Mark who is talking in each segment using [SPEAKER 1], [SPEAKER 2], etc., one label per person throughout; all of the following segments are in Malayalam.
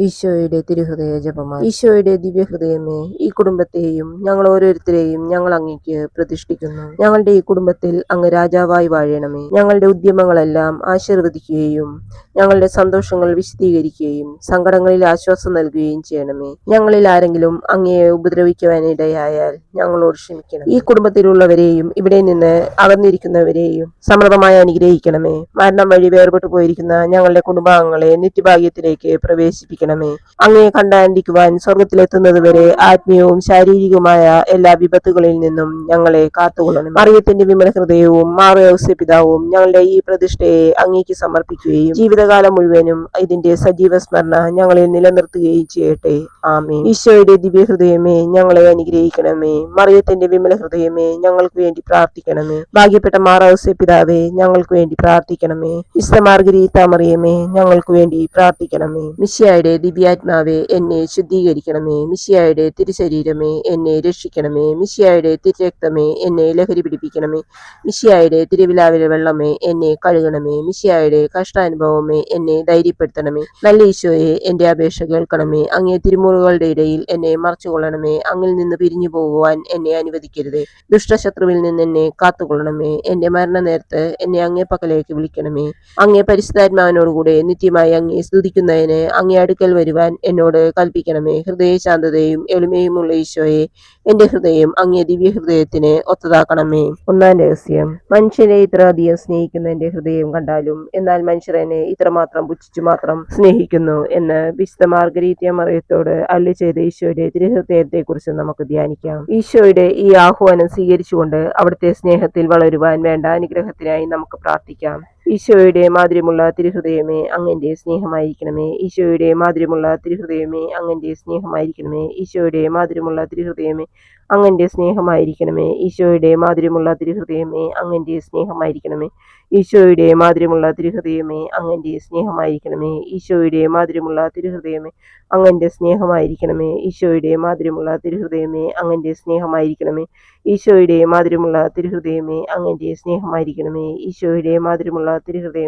[SPEAKER 1] ഈശോയുടെ തിരുഹൃദയ ജപമാല. ഈശോയുടെ ദിവ്യഹൃദയമേ, ഈ കുടുംബത്തെയും ഞങ്ങൾ ഓരോരുത്തരെയും ഞങ്ങൾ അങ്ങേക്ക് പ്രതിഷ്ഠിക്കുന്നു. ഞങ്ങളുടെ ഈ കുടുംബത്തിൽ അങ്ങ് രാജാവായി വാഴണമേ. ഞങ്ങളുടെ ഉദ്യമങ്ങളെല്ലാം ആശീർവദിക്കുകയും ഞങ്ങളുടെ സന്തോഷങ്ങൾ വിശദീകരിക്കുകയും സങ്കടങ്ങളിൽ ആശ്വാസം നൽകുകയും ചെയ്യണമേ. ഞങ്ങളിൽ ആരെങ്കിലും അങ്ങയെ ഉപദ്രവിക്കുവാനിടയായാൽ ഞങ്ങളോട് ക്ഷമിക്കണം. ഈ കുടുംബത്തിലുള്ളവരെയും ഇവിടെ നിന്ന് അകന്നിരിക്കുന്നവരെയും സമൃദ്ധമായി അനുഗ്രഹിക്കണമേ. മരണം വഴി വേർപെട്ടു പോയിരിക്കുന്ന ഞങ്ങളുടെ കുടുംബാംഗങ്ങളെ നിത്യഭാഗ്യത്തിലേക്ക് പ്രവേശിപ്പിക്കണം. അങ്ങയെ കണ്ടാണ്ടിക്കുവാൻ സ്വർഗത്തിലെത്തുന്നത് വരെ ആത്മീയവും ശാരീരികവുമായ എല്ലാ വിപത്തുകളിൽ നിന്നും ഞങ്ങളെ കാത്തുകൊള്ളണം. മറിയത്തിന്റെ വിമല ഹൃദയവും മാറിയൗസേ പിതാവും ഞങ്ങളുടെ ഈ പ്രതിഷ്ഠയെ അങ്ങേക്ക് സമർപ്പിക്കുകയും ജീവിതകാലം മുഴുവനും ഇതിന്റെ സജീവ സ്മരണ ഞങ്ങളിൽ നിലനിർത്തുകയും ചെയ്യട്ടെ. ആമേൻ. ഈശോയുടെ ദിവ്യഹൃദയമേ, ഞങ്ങളെ അനുഗ്രഹിക്കണമേ. മറിയത്തിന്റെ വിമല ഹൃദയമേ, ഞങ്ങൾക്ക് വേണ്ടി പ്രാർത്ഥിക്കണമേ. ഭാഗ്യപ്പെട്ട മാറൗസേ പിതാവേ, ഞങ്ങൾക്ക് വേണ്ടി പ്രാർത്ഥിക്കണമേ. വിശുദ്ധ മാർഗരീത്ത മറിയമേ, ഞങ്ങൾക്ക് വേണ്ടി പ്രാർത്ഥിക്കണമേ. മിശിഹായുടെ ദിവ്യാത്മാവേ, എന്നെ ശുദ്ധീകരിക്കണമേ. മിശിഹായുടെ തിരുശരീരമേ, എന്നെ രക്ഷിക്കണമേ. മിശിഹായുടെ തിരുരക്തമേ, എന്നെ ലഹരി പിടിപ്പിക്കണമേ. മിശിഹായുടെ തിരുവിലാവിലെ വെള്ളമേ, എന്നെ കഴുകണമേ. മിശിഹായുടെ കഷ്ടാനുഭവമേ, എന്നെ ധൈര്യപ്പെടുത്തണമേ. നല്ല ഈശോയെ, എന്റെ അപേക്ഷ കേൾക്കണമേ. അങ്ങേ തിരുമുറുകളുടെ ഇടയിൽ എന്നെ മറച്ചുകൊള്ളണമേ. അങ്ങിൽ നിന്ന് പിരിഞ്ഞു പോകുവാൻ എന്നെ അനുവദിക്കരുത്. ദുഷ്ടശത്രുവിൽ നിന്ന് എന്നെ കാത്തുകൊള്ളണമേ. എന്റെ മരണനേരത്ത് എന്നെ അങ്ങേ പക്കലേക്ക് വിളിക്കണമേ. അങ്ങേ പരിശുദ്ധാത്മാവിനോടുകൂടെ നിത്യമായി അങ്ങേ സ്തുതിക്കുന്നതിന് അങ്ങേ അടുക്കൽ വരുവാൻ എന്നോട് കൽപ്പിക്കണമേ. ഹൃദയശാന്തതയും എളിമയുമുള്ള ഈശോയെ, എന്റെ ഹൃദയം അങ്ങേ ദിവ്യഹൃദയത്തിന് ഒത്തതാക്കണമേ. ഒന്നാം രഹസ്യം. മനുഷ്യനെ ഇത്ര അധികം സ്നേഹിക്കുന്ന എന്റെ ഹൃദയം കണ്ടാലും എന്നാൽ മനുഷ്യർ എന്നെ ഇത്രമാത്രം പുച്ഛിച്ചു മാത്രം സ്നേഹിക്കുന്നു എന്ന് വിശുദ്ധ മാർഗരീത്ത മറിയത്തോട് അരുളി ചെയ്ത ഈശോയുടെ തിരുഹൃദയത്തെ കുറിച്ച് നമുക്ക് ധ്യാനിക്കാം. ഈശോയുടെ ഈ ആഹ്വാനം സ്വീകരിച്ചുകൊണ്ട് അവിടുത്തെ സ്നേഹത്തിൽ വളരുവാൻ വേണ്ട അനുഗ്രഹത്തിനായി നമുക്ക് പ്രാർത്ഥിക്കാം. ഈശോയുടെ മാധുര്യമുള്ള തിരുഹൃദയമേ, അങ്ങന്റെ സ്നേഹമായിരിക്കണമേ. ഈശോയുടെ മാധുര്യമുള്ള തിരുഹൃദയമേ, അങ്ങന്റെ സ്നേഹമായിരിക്കണമേ. ഈശോയുടെ മാധുര്യമുള്ള തിരുഹൃദയമേ, അങ്ങന്റെ സ്നേഹമായിരിക്കണമേ. ഈശോയുടെ മാധുര്യമുള്ള തിരുഹൃദയമേ, അങ്ങന്റെ സ്നേഹമായിരിക്കണമേ. ഈശോയുടെ മാധുര്യമുള്ള തിരുഹൃദയമേ, അങ്ങന്റെ സ്നേഹമായിരിക്കണമേ. ഈശോയുടെ മാധുര്യമുള്ള തിരുഹൃദയമേ, അങ്ങന്റെ സ്നേഹമായിരിക്കണമേ. ഈശോയുടെ മാധുര്യമുള്ള തിരുഹൃദയമേ, അങ്ങന്റെ സ്നേഹമായിരിക്കണമേ. ഈശോയുടെ മാധുര്യമുള്ള തിരുഹൃദയമേ, അങ്ങന്റെ സ്നേഹമായിരിക്കണമേ. ഈശോയുടെ മാധുര്യമുള്ള തിരുഹൃദയമേ,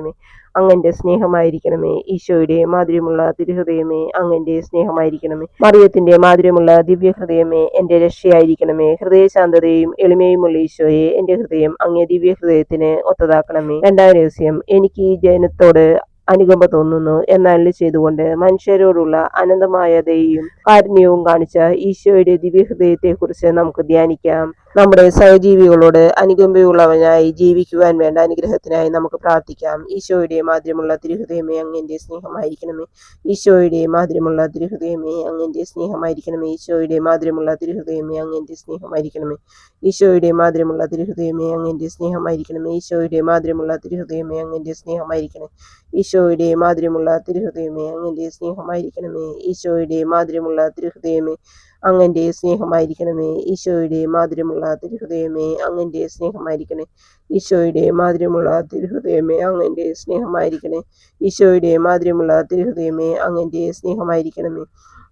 [SPEAKER 1] അങ്ങന്റെ സ്നേഹമായിരിക്കണമേ. ഈശോയുടെ മാധുര്യമുള്ള തിരുഹൃദയമേ, അങ്ങന്റെ സ്നേഹമായിരിക്കണമേ. മറിയത്തിന്റെ മാധുര്യമുള്ള ദിവ്യഹൃദയമേ, എന്റെ രക്ഷയായിരിക്കണമേ. ഹൃദയശാന്തതയും എളിമയുമുള്ള ഈശോയെ, എന്റെ ഹൃദയം അങ്ങേ ദിവ്യഹൃദയത്തിന് ഒത്തതാക്കണമേ. രണ്ടാം രഹസ്യം. എനിക്ക് ഈ ജനത്തോട് അനുകമ്പ തോന്നുന്നു എന്നല്ല ചെയ്തുകൊണ്ട് മനുഷ്യരോടുള്ള അനന്തമായ ദയയും കാരുണ്യവും കാണിച്ച ഈശോയുടെ ദിവ്യഹൃദയത്തെ കുറിച്ച് നമുക്ക് ധ്യാനിക്കാം. നമ്മുടെ സഹജീവികളോട് അനുകമ്പയുള്ളവനായി ജീവിക്കുവാൻ വേണ്ട അനുഗ്രഹത്തിനായി നമുക്ക് പ്രാർത്ഥിക്കാം. ഈശോയുടെ മാധുര്യമുള്ള തിരുഹൃദയമേ, അങ്ങന്റെ സ്നേഹമായിരിക്കണമേ. ഈശോയുടെ മാധുര്യമുള്ള തിരുഹൃദയമേ, അങ്ങന്റെ സ്നേഹമായിരിക്കണമേ. ഈശോയുടെ മാധുര്യമുള്ള തിരുഹൃദയമേ, അങ്ങന്റെ സ്നേഹമായിരിക്കണമേ. ഈശോയുടെ മാധുര്യമുള്ള തിരുഹൃദയമേ, അങ്ങന്റെ സ്നേഹമായിരിക്കണമേ. ഈശോയുടെ മാധുര്യമുള്ള തിരുഹൃദയമേ, അങ്ങന്റെ സ്നേഹമായിരിക്കണമേ. ഈശോയുടെ മാധുര്യമുള്ള തിരുഹൃദയമേ, അങ്ങന്റെ സ്നേഹമായിരിക്കണമേ. ഈശോയുടെ മാധുര്യമുള്ള തിരുഹൃദയമേ, അങ്ങന്റെ സ്നേഹമായിരിക്കണമേ. ഈശോയുടെ മാധുര്യമുള്ള തിരുഹൃദയമേ, അങ്ങന്റെ സ്നേഹമായിരിക്കണേ. ഈശോയുടെ മാധുര്യമുള്ള തിരുഹൃദയമേ, അങ്ങന്റെ സ്നേഹമായിരിക്കണേ. ഈശോയുടെ മാധുര്യമുള്ള തിരുഹൃദയമേ, അങ്ങന്റെ സ്നേഹമായിരിക്കണമേ.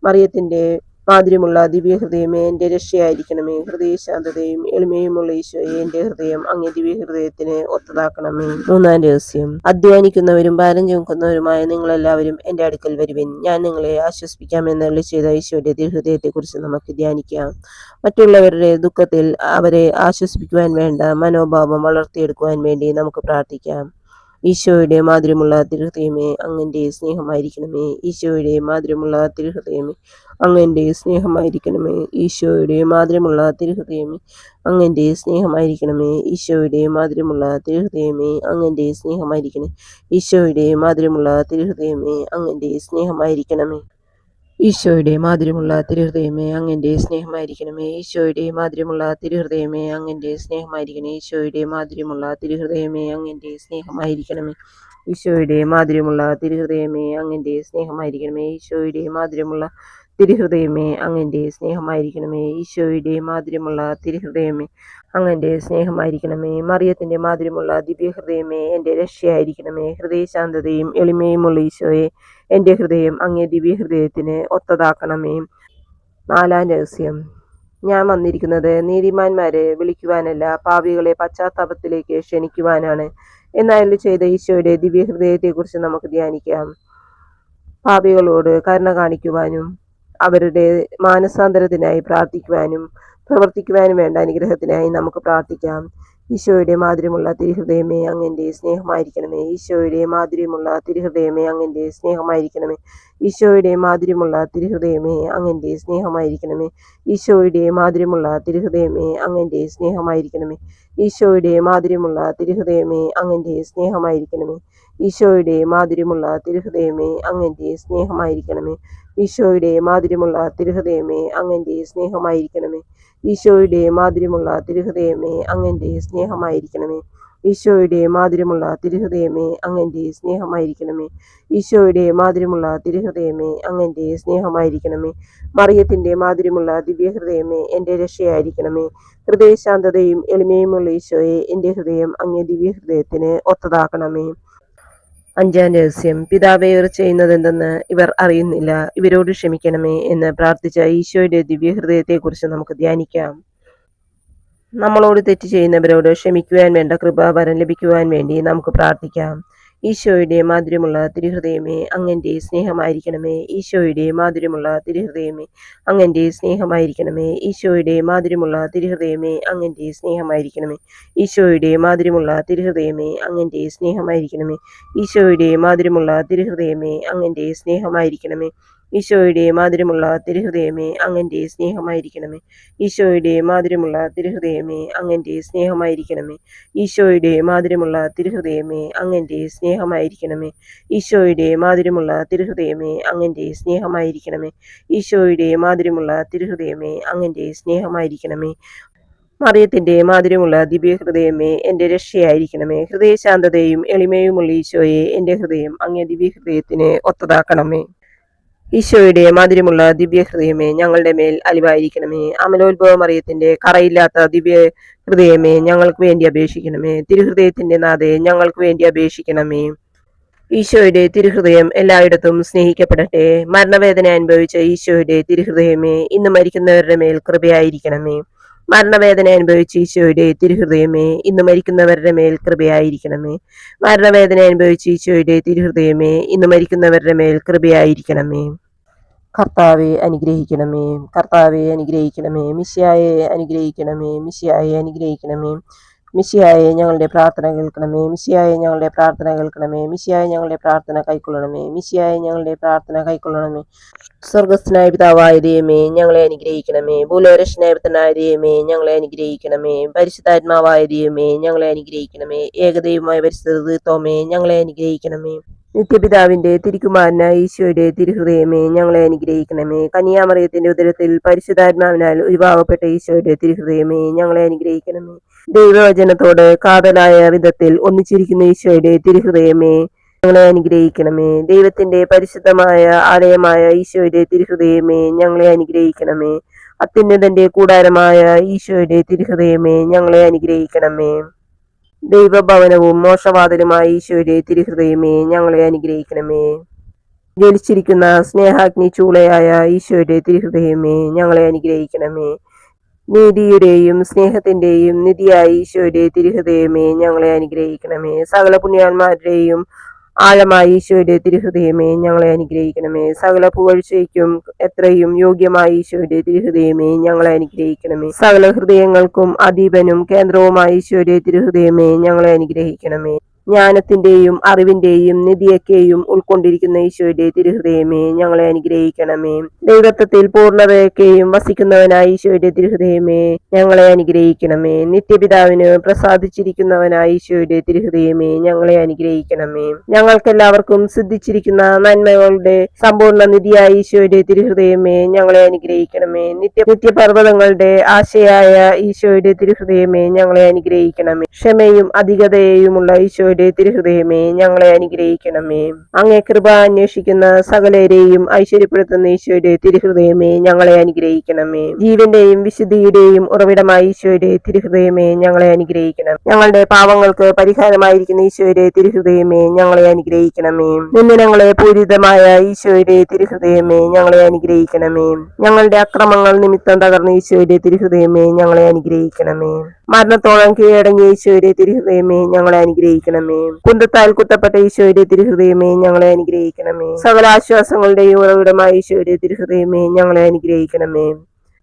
[SPEAKER 1] മറിയത്തിന്റെ മാധുര്യമുള്ള ദിവ്യഹൃദയമേ, എന്റെ രക്ഷയായിരിക്കണമേ. ഹൃദയശാന്തതയും എളിമയുമുള്ള ഈശോയെ, എന്റെ ഹൃദയം അങ്ങേ ദിവ്യഹൃദയത്തിന് ഒത്തതാക്കണമേ. മൂന്നാം രഹസ്യം. അധ്വാനിക്കുന്നവരും ഭാരം ചുമക്കുന്നവരുമായ നിങ്ങളെല്ലാവരും എന്റെ അടുക്കൽ വരുവിൻ, ഞാൻ നിങ്ങളെ ആശ്വസിപ്പിക്കാമെന്നരുളി ചെയ്ത ഈശോയുടെ തിരുഹൃദയത്തെ കുറിച്ച് നമുക്ക് ധ്യാനിക്കാം. മറ്റുള്ളവരുടെ ദുഃഖത്തിൽ അവരെ ആശ്വസിപ്പിക്കുവാൻ വേണ്ട മനോഭാവം വളർത്തിയെടുക്കുവാൻ വേണ്ടി നമുക്ക് പ്രാർത്ഥിക്കാം. ഈശോയുടെ മാധുര്യമുള്ള തിരുഹൃദയമേ, അങ്ങന്റെ സ്നേഹമായിരിക്കണമേ. ഈശോയുടെ മാധുര്യമുള്ള തിരുഹൃദയമേ, അങ്ങന്റെ സ്നേഹമായിരിക്കണമേ. ഈശോയുടെ മാധുര്യമുള്ള തിരുഹൃദയമേ, അങ്ങന്റെ സ്നേഹമായിരിക്കണമേ. ഈശോയുടെ മാധുര്യമുള്ള തിരുഹൃദയമേ, അങ്ങന്റെ സ്നേഹമായിരിക്കണേ. ഈശോയുടെ മാധുര്യമുള്ള തിരുഹൃദയമേ, അങ്ങന്റെ സ്നേഹമായിരിക്കണമേ. ഈശോയുടെ മാധുര്യമുള്ള തിരുഹൃദയമേ, അങ്ങന്റെ സ്നേഹമായിരിക്കണമേ. ഈശോയുടെ മാധുര്യമുള്ള തിരുഹൃദയമേ, അങ്ങന്റെ സ്നേഹമായിരിക്കണേ. ഈശോയുടെ മാധുര്യമുള്ള തിരുഹൃദയമേ, അങ്ങന്റെ സ്നേഹമായിരിക്കണമേ. ഈശോയുടെ മാധുര്യമുള്ള തിരുഹൃദയമേ, അങ്ങന്റെ സ്നേഹമായിരിക്കണമേ. ഈശോയുടെ മാധുര്യമുള്ള തിരുഹൃദയമേ, അങ്ങന്റെ സ്നേഹമായിരിക്കണമേ. ഈശോയുടെ മാധുര്യമുള്ള തിരുഹൃദയമേ, അങ്ങന്റെ സ്നേഹമായിരിക്കണമേ. മറിയത്തിന്റെ മാധുര്യമുള്ള ദിവ്യഹൃദയമേ, എന്റെ രക്ഷയായിരിക്കണമേ. ഹൃദയശാന്തതയും എളിമയുമുള്ള ഈശോയെ, എന്റെ ഹൃദയം അങ്ങേ ദിവ്യഹൃദയത്തിന് ഒത്തതാക്കണമേ. നാലാം രഹസ്യം. ഞാൻ വന്നിരിക്കുന്നത് നീതിമാന്മാരെ വിളിക്കുവാനല്ല, പാപികളെ പശ്ചാത്താപത്തിലേക്ക് ക്ഷണിക്കുവാനാണ് എന്നരുളി ചെയ്ത ഈശോയുടെ ദിവ്യഹൃദയത്തെ കുറിച്ച് നമുക്ക് ധ്യാനിക്കാം. പാപികളോട് കരുണ കാണിക്കുവാനും അവരുടെ മാനസാന്തരത്തിനായി പ്രാർത്ഥിക്കുവാനും പ്രവർത്തിക്കുവാനും വേണ്ട അനുഗ്രഹത്തിനായി നമുക്ക് പ്രാർത്ഥിക്കാം. ഈശോയുടെ മാധുര്യമുള്ള തിരുഹൃദയമേ, അങ്ങന്റെ സ്നേഹമായിരിക്കണമേ. ഈശോയുടെ മാധുര്യമുള്ള തിരുഹൃദയമേ, അങ്ങന്റെ സ്നേഹമായിരിക്കണമേ. ഈശോയുടെ മാധുര്യമുള്ള തിരുഹൃദയമേ, അങ്ങന്റെ സ്നേഹമായിരിക്കണമേ. ഈശോയുടെ മാധുര്യമുള്ള തിരുഹൃദയമേ, അങ്ങന്റെ സ്നേഹമായിരിക്കണമേ. ഈശോയുടെ മാധുര്യമുള്ള തിരുഹൃദയമേ, അങ്ങന്റെ സ്നേഹമായിരിക്കണമേ. ഈശോയുടെ മാധുര്യമുള്ള തിരുഹൃദയമേ, അങ്ങന്റെ സ്നേഹമായിരിക്കണമേ. ഈശോയുടെ മാധുര്യമുള്ള തിരുഹൃദയമേ, അങ്ങന്റെ സ്നേഹമായിരിക്കണമേ. ഈശോയുടെ മാധുര്യമുള്ള തിരുഹൃദയമേ, അങ്ങന്റെ സ്നേഹമായിരിക്കണമേ. ഈശോയുടെ മാധുര്യമുള്ള തിരുഹൃദയമേ, അങ്ങന്റെ സ്നേഹമായിരിക്കണമേ. ഈശോയുടെ മാധുര്യമുള്ള തിരുഹൃദയമേ, അങ്ങന്റെ സ്നേഹമായിരിക്കണമേ. മറിയത്തിന്റെ മാധുര്യമുള്ള ദിവ്യഹൃദയമേ, എൻ്റെ രക്ഷയായിരിക്കണമേ. ഹൃദയശാന്തതയും എളിമയുമുള്ള ഈശോയെ, എൻ്റെ ഹൃദയം അങ്ങേ ദിവ്യഹൃദയത്തിന് ഒത്തതാക്കണമേ. അഞ്ചാം രഹസ്യം. പിതാവേ, ഇവർ ചെയ്യുന്നതെന്തെന്ന് ഇവർ അറിയുന്നില്ല, ഇവരോട് ക്ഷമിക്കണമേ എന്ന് പ്രാർത്ഥിച്ച ഈശോയുടെ ദിവ്യഹൃദയത്തെക്കുറിച്ച് നമുക്ക് ധ്യാനിക്കാം. നമ്മളോട് തെറ്റ് ചെയ്യുന്നവരോട് ക്ഷമിക്കുവാൻ വേണ്ട കൃപാവരം ലഭിക്കുവാൻ വേണ്ടി നമുക്ക് പ്രാർത്ഥിക്കാം. ഈശോയുടെ മാധുര്യമുള്ള തിരുഹൃദയമേ, അങ്ങന്റെ സ്നേഹമായിരിക്കണമേ. ഈശോയുടെ മാധുര്യമുള്ള തിരുഹൃദയമേ, അങ്ങന്റെ സ്നേഹമായിരിക്കണമേ. ഈശോയുടെ മാധുര്യമുള്ള തിരുഹൃദയമേ, അങ്ങന്റെ സ്നേഹമായിരിക്കണമേ. ഈശോയുടെ മാധുര്യമുള്ള തിരുഹൃദയമേ, അങ്ങന്റെ സ്നേഹമായിരിക്കണമേ. ഈശോയുടെ മാധുര്യമുള്ള തിരുഹൃദയമേ, അങ്ങന്റെ സ്നേഹമായിരിക്കണമേ. ഈശോയുടെ മാധുര്യമുള്ള തിരുഹൃദയമേ, അങ്ങന്റെ സ്നേഹമായിരിക്കണമേ. ഈശോയുടെ മാധുര്യമുള്ള തിരുഹൃദയമേ, അങ്ങന്റെ സ്നേഹമായിരിക്കണമേ. ഈശോയുടെ മാധുര്യമുള്ള തിരുഹൃദയമേ, അങ്ങന്റെ സ്നേഹമായിരിക്കണമേ. ഈശോയുടെ മാധുര്യമുള്ള തിരുഹൃദയമേ, അങ്ങന്റെ സ്നേഹമായിരിക്കണമേ. ഈശോയുടെ മാധുര്യമുള്ള തിരുഹൃദയമേ, അങ്ങന്റെ സ്നേഹമായിരിക്കണമേ. മറിയത്തിന്റെ മാധുര്യമുള്ള ദിവ്യഹൃദയമേ, എൻ്റെ രക്ഷയായിരിക്കണമേ. ഹൃദയശാന്തതയും എളിമയുമുള്ള ഈശോയെ, എൻ്റെ ഹൃദയം അങ്ങേ ദിവ്യഹൃദയത്തിന് ഒത്തതാക്കണമേ. ഈശോയുടെ മാധുര്യമുള്ള ദിവ്യഹൃദയമേ, ഞങ്ങളുടെ മേൽ അലിവായിരിക്കണമേ. അമലോത്ഭവ മറിയത്തിന്റെ കറയില്ലാത്ത ദിവ്യ ഹൃദയമേ, ഞങ്ങൾക്ക് വേണ്ടി അപേക്ഷിക്കണമേ. തിരുഹൃദയത്തിന്റെ നാഥേ, ഞങ്ങൾക്ക് വേണ്ടി അപേക്ഷിക്കണമേ. ഈശോയുടെ തിരുഹൃദയം എല്ലായിടത്തും സ്നേഹിക്കപ്പെടട്ടെ. മരണവേദന അനുഭവിച്ച ഈശോയുടെ തിരുഹൃദയമേ, ഇന്ന് മരിക്കുന്നവരുടെ മേൽ കൃപയായിരിക്കണമേ. മരണവേദന അനുഭവിച്ച ഈശോയുടെ തിരുഹൃദയമേ, ഇന്ന് മരിക്കുന്നവരുടെ മേൽ കൃപയായിരിക്കണമേ. മരണവേദന അനുഭവിച്ച ഈശോയുടെ തിരുഹൃദയമേ, ഇന്ന് മരിക്കുന്നവരുടെ മേൽ കൃപയായിരിക്കണമേ. കർത്താവെ അനുഗ്രഹിക്കണമേ. കർത്താവെ അനുഗ്രഹിക്കണമേ. മിശിഹായെ അനുഗ്രഹിക്കണമേ. മിശിഹായെ അനുഗ്രഹിക്കണമേ. മിശിഹായെ ഞങ്ങളുടെ പ്രാർത്ഥന കേൾക്കണമേ. മിശിഹായെ ഞങ്ങളുടെ പ്രാർത്ഥന കേൾക്കണമേ. മിശിഹായെ ഞങ്ങളുടെ പ്രാർത്ഥന കൈക്കൊള്ളണമേ. മിശിഹായെ ഞങ്ങളുടെ പ്രാർത്ഥന കൈക്കൊള്ളണമേ. സ്വർഗസ്ഥനായ പിതാവായ ദൈവമേ, ഞങ്ങളെ അനുഗ്രഹിക്കണമേ. ഭൂലോകരക്ഷനായ പുത്രനായ ദൈവമേ, ഞങ്ങളെ അനുഗ്രഹിക്കണമേ. പരിശുദ്ധാത്മാവായ ദൈവമേ, ഞങ്ങളെ അനുഗ്രഹിക്കണമേ. ഏകദൈവമായ പരിശുദ്ധ തോമേ, ഞങ്ങളെ അനുഗ്രഹിക്കണമേ. നിത്യപിതാവിന്റെ തിരുക്കുമാരനായ ഈശോയുടെ തിരുഹൃദയമേ, ഞങ്ങളെ അനുഗ്രഹിക്കണമേ. കന്യാമറിയത്തിന്റെ ഉദരത്തിൽ പരിശുദ്ധാത്മാവിനാൽ ഉരുവാകപ്പെട്ട ഈശോയുടെ തിരുഹൃദയമേ, ഞങ്ങളെ അനുഗ്രഹിക്കണമേ. ദൈവവചനത്തോട് കാതലായ വിധത്തിൽ ഒന്നിച്ചിരിക്കുന്ന ഈശോയുടെ തിരുഹൃദയമേ, ഞങ്ങളെ അനുഗ്രഹിക്കണമേ. ദൈവത്തിന്റെ പരിശുദ്ധമായ ആലയമായ ഈശോയുടെ തിരുഹൃദയമേ, ഞങ്ങളെ അനുഗ്രഹിക്കണമേ. അത്യുന്നതന്റെ കൂടാരമായ ഈശോയുടെ തിരുഹൃദയമേ, ഞങ്ങളെ അനുഗ്രഹിക്കണമേ. ദൈവഭവനവും മോക്ഷവാതിലുമായ ഈശോയുടെ തിരുഹൃദയമേ, ഞങ്ങളെ അനുഗ്രഹിക്കണമേ. ജ്വലിച്ചിരിക്കുന്ന സ്നേഹാഗ്നി ചൂളയായ ഈശോയുടെ തിരുഹൃദയമേ, ഞങ്ങളെ അനുഗ്രഹിക്കണമേ. നീതിയുടെയും സ്നേഹത്തിന്റെയും നിധിയായ ഈശോയുടെ തിരുഹൃദയമേ, ഞങ്ങളെ അനുഗ്രഹിക്കണമേ. സകല പുണ്യാന്മാരുടെയും ആഴമായ ഈശോയുടെ തിരുഹൃദയമേ, ഞങ്ങളെ അനുഗ്രഹിക്കണമേ. സകല പുകഴ്ചയ്ക്കും എത്രയും യോഗ്യമായ ഈശോയുടെ തിരുഹൃദയമേ, ഞങ്ങളെ അനുഗ്രഹിക്കണമേ. സകല ഹൃദയങ്ങൾക്കും അധീപനും കേന്ദ്രവുമായ ഈശോയുടെ തിരുഹൃദയമേ, ഞങ്ങളെ അനുഗ്രഹിക്കണമേ. ജ്ഞാനത്തിന്റെയും അറിവിന്റെയും നിധിയൊക്കെയും ഉൾക്കൊണ്ടിരിക്കുന്ന ഈശോയുടെ തിരുഹൃദയമേ, ഞങ്ങളെ അനുഗ്രഹിക്കണമേ. ദൈവത്വത്തിൽ പൂർണ്ണതയൊക്കെയും വസിക്കുന്നവനായ ഈശോയുടെ തിരുഹൃദയമേ, ഞങ്ങളെ അനുഗ്രഹിക്കണമേ. നിത്യപിതാവിന് പ്രസാദിച്ചിരിക്കുന്നവനായ ഈശോയുടെ തിരുഹൃദയമേ, ഞങ്ങളെ അനുഗ്രഹിക്കണമേ. ഞങ്ങൾക്കെല്ലാവർക്കും സിദ്ധിച്ചിരിക്കുന്ന നന്മകളുടെ സമ്പൂർണ്ണ നിധിയായ ഈശോയുടെ തിരുഹൃദയമേ, ഞങ്ങളെ അനുഗ്രഹിക്കണമേ. നിത്യപർവ്വതങ്ങളുടെ ആശയായ ഈശോയുടെ തിരുഹൃദയമേ, ഞങ്ങളെ അനുഗ്രഹിക്കണമേ. ക്ഷമയും അധികതയുമുള്ള ഈശോയുടെ തിരുഹൃദയമേ, ഞങ്ങളെ അനുഗ്രഹിക്കണമേ. അങ്ങേ കൃപ അന്വേഷിക്കുന്ന സകലരെയും ഐശ്വര്യപ്പെടുത്തുന്ന ഈശോയുടെ തിരുഹൃദയമേ, ഞങ്ങളെ അനുഗ്രഹിക്കണമേ. ജീവന്റെയും വിശുദ്ധിയുടെയും ഉറവിടമായ ഈശോയുടെ തിരുഹൃദയമേ, ഞങ്ങളെ അനുഗ്രഹിക്കണം. ഞങ്ങളുടെ പാവങ്ങൾക്ക് പരിഹാരമായിരിക്കുന്ന ഈശോയുടെ തിരുഹൃദയമേ, ഞങ്ങളെ അനുഗ്രഹിക്കണമേ. നിന്ദനങ്ങളെ പൂരിതമായ ഈശോയുടെ തിരുഹൃദയമേ, ഞങ്ങളെ അനുഗ്രഹിക്കണമേ. ഞങ്ങളുടെ അക്രമങ്ങൾ നിമിത്തം തകർന്ന ഈശോയുടെ തിരുഹൃദയമേ, ഞങ്ങളെ അനുഗ്രഹിക്കണമേ. മരണത്തോളം കീഴടങ്ങിയ ഈശോയുടെ തിരുഹൃദയമേ, ഞങ്ങളെ അനുഗ്രഹിക്കണമേ. അനുഗ്രഹിക്കണമേ. കുന്തത്താൽ കുത്തപ്പെട്ട ഈശോയുടെ തിരുഹൃദയമേ, ഞങ്ങളെ അനുഗ്രഹിക്കണമേ. സകല ആശ്വാസങ്ങളുടെയും ഉറവിടമായ ഈശോയുടെ തിരുഹൃദയമേ, ഞങ്ങളെ അനുഗ്രഹിക്കണമേ.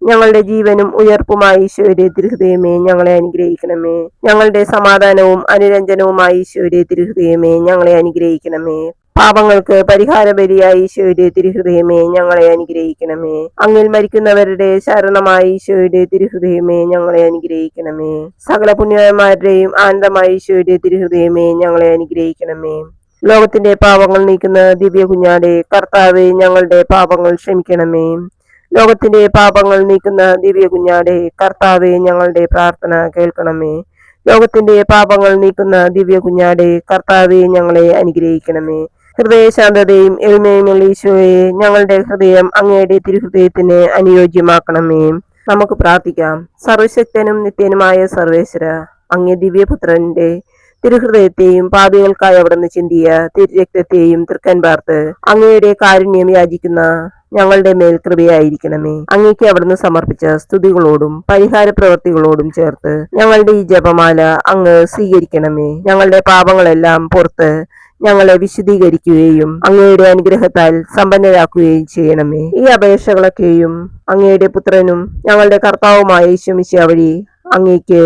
[SPEAKER 1] ഞങ്ങളുടെ ജീവനും ഉയർപ്പുമായ ഈശോയുടെ തിരുഹൃദയമേ, ഞങ്ങളെ അനുഗ്രഹിക്കണമേ. ഞങ്ങളുടെ സമാധാനവും അനുരഞ്ജനവുമായ ഈശോയുടെ തിരുഹൃദയമേ, ഞങ്ങളെ അനുഗ്രഹിക്കണമേ. പാപങ്ങൾക്ക് പരിഹാരബലിയായ ഈശോയുടെ തിരുഹൃദയമേ, ഞങ്ങളെ അനുഗ്രഹിക്കണമേ. അങ്ങിൽ മരിക്കുന്നവരുടെ ശരണമായ ഈശോയുടെ തിരുഹൃദയമേ, ഞങ്ങളെ അനുഗ്രഹിക്കണമേ. സകല പുണ്യവാന്മാരുടെയും ആനന്ദമായ ഈശോയുടെ തിരുഹൃദയമേ, ഞങ്ങളെ അനുഗ്രഹിക്കണമേ. ലോകത്തിന്റെ പാപങ്ങൾ നീക്കുന്ന ദിവ്യ കുഞ്ഞാടെ, കർത്താവേ, ഞങ്ങളുടെ പാപങ്ങൾ ക്ഷമിക്കണമേ. ലോകത്തിന്റെ പാപങ്ങൾ നീക്കുന്ന ദിവ്യ കുഞ്ഞാടെ, കർത്താവേ, ഞങ്ങളുടെ പ്രാർത്ഥന കേൾക്കണമേ. ലോകത്തിന്റെ പാപങ്ങൾ നീക്കുന്ന ദിവ്യ കുഞ്ഞാടെ, കർത്താവേ, ഞങ്ങളെ അനുഗ്രഹിക്കണമേ. ഹൃദയശാന്തതയും എളിമയുമുള്ള ഈശോയെ, ഞങ്ങളുടെ ഹൃദയം അങ്ങയുടെ തിരുഹൃദയത്തിന് അനുയോജ്യമാക്കണമേ. നമുക്ക് പ്രാർത്ഥിക്കാം. സർവശക്തനും നിത്യനുമായ സർവേശ്വര, അങ്ങേ ദിവ്യപുത്രന്റെ തിരുഹൃദയത്തെയും പാപികൾക്കായി അവിടുന്ന് ചിന്തിയ തിരുരക്തത്തെയും തൃക്കൻ പാർത്ത് അങ്ങയുടെ കാരുണ്യം യാചിക്കുന്ന ഞങ്ങളുടെ മേൽ കൃപയായിരിക്കണമേ. അങ്ങേക്ക് അവിടുന്ന് സമർപ്പിച്ച സ്തുതികളോടും പരിഹാര പ്രവൃത്തികളോടും ചേർത്ത് ഞങ്ങളുടെ ഈ ജപമാല അങ്ങ് സ്വീകരിക്കണമേ. ഞങ്ങളുടെ പാപങ്ങളെല്ലാം പുറത്ത് ഞങ്ങളെ വിശുദ്ധീകരിക്കുകയും അങ്ങയുടെ അനുഗ്രഹത്താൽ സമ്പന്നരാക്കുകയും ചെയ്യണമേ. ഈ അപേക്ഷകളൊക്കെയും അങ്ങയുടെ പുത്രനും ഞങ്ങളുടെ കർത്താവുമായ യേശു മിശിഹാ വഴി അങ്ങേക്ക്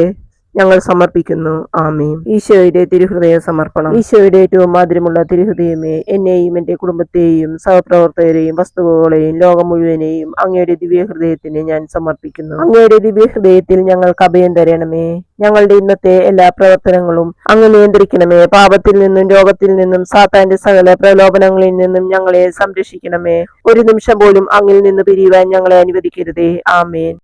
[SPEAKER 1] ഞങ്ങൾ സമർപ്പിക്കുന്നു. ആമേൻ. ഈശോയുടെ തിരുഹൃദയ സമർപ്പണം. ഈശോയുടെ ഏറ്റവും മാധുര്യമുള്ള തിരുഹൃദയമേ, എന്നെയും എന്റെ കുടുംബത്തെയും സഹപ്രവർത്തകരെയും വസ്തുവകളെയും ലോകം മുഴുവനെയും അങ്ങയുടെ ദിവ്യഹൃദയത്തിന് ഞാൻ സമർപ്പിക്കുന്നു. അങ്ങയുടെ ദിവ്യഹൃദയത്തിൽ ഞങ്ങൾക്ക് അഭയം തരണമേ. ഞങ്ങളുടെ ഇന്നത്തെ എല്ലാ പ്രവർത്തനങ്ങളും അങ്ങ് നിയന്ത്രിക്കണമേ. പാപത്തിൽ നിന്നും രോഗത്തിൽ നിന്നും സാത്താന്റെ സകല പ്രലോഭനങ്ങളിൽ നിന്നും ഞങ്ങളെ സംരക്ഷിക്കണമേ. ഒരു നിമിഷം പോലും അങ്ങിൽ നിന്ന് പിരിയുവാൻ ഞങ്ങളെ അനുവദിക്കരുതേ. ആമേൻ.